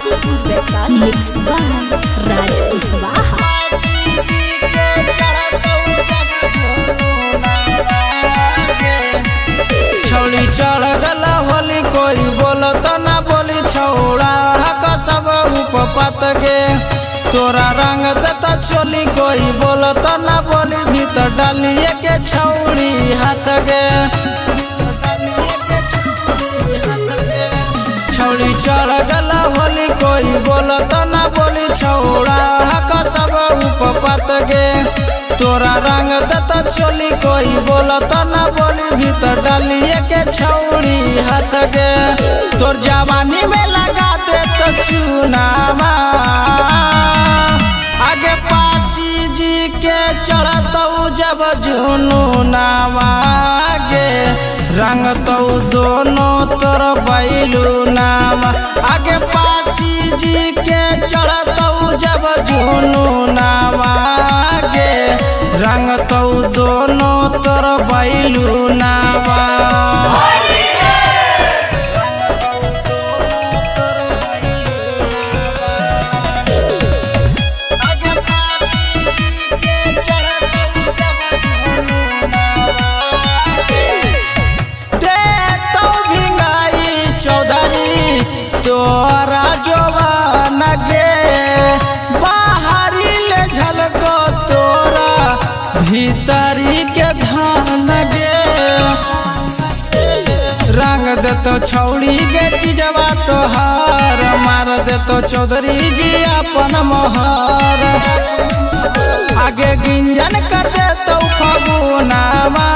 Hajipur Vaishali mix by राज कुशवाहा। छौड़ी चढ़ गला होली कोई बोलो तो ना बोली छौड़ा हक सब उपपत गे तोरा रंग देता चोली कोई बोलो तो ना बोली भीतर डालिए के छौड़ी हाथ गे छौड़ी चढ़ गला होली कोई बोलो तो ना बोली छौड़ा हक सब उपपत गे तोरा रंग देता चोली कोई बोलो तो ना बोली भीतर डालिए के छौड़ी हाथ गे तोर जवानी में लगा दे तो चुनावा आगे पासी जी के चढ़त जब जुनू नावा गे रंग तो दोनों तोर बैलू नावा आगे पासी जी के चढ़त जब जुनू नावा गे रंग तो दोनों तोर बैलू नावा तोरा जवान गे बाहरी ले झलको तोरा भीतरी के धान गे रंग दे तो छौड़ी गे चीजवा तोहार मार दे तो चौधरी जी अपन मोहर आगे गिंजन कर दे तो फगुनावा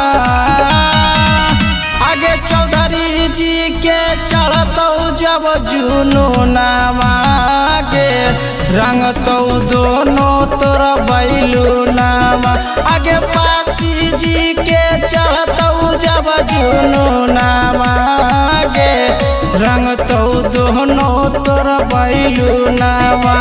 आगे चौधरी जी के चढ़तो जब जुनू नावा गे रंग तो दोनों तोर बैलू नावा आगे पासी जी के चढ़तो जब जुनू नावा गे रंग तो दोनों तोर बैलू नावा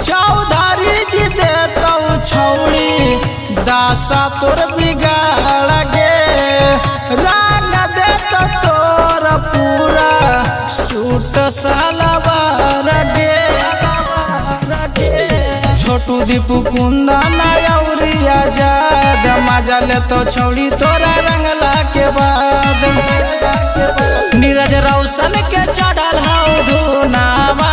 चौधरी जी दे तो छौड़ी दासा तोर बिगाड़ गे रंग दे तो तोर पूरा सूट सलवार गे छोटू दीपू कुंदा नौरिया जाद मजा ले तो छौड़ी तोरा रंगला के बाद नीरज रोशन के चढ़ल हाउ धुनावा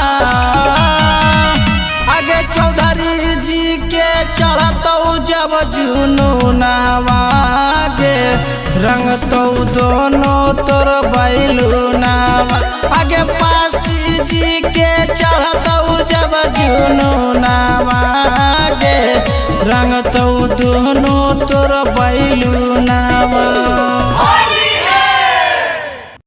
आगे चौधरी जी के चढ़तो जब जुनू नावा गे रंग तो दोनों तोर बैलू नावा आगे पासी जी के चढ़तो जब जुनू नावा गे रंग तो दोनों तोर बैलू नावा।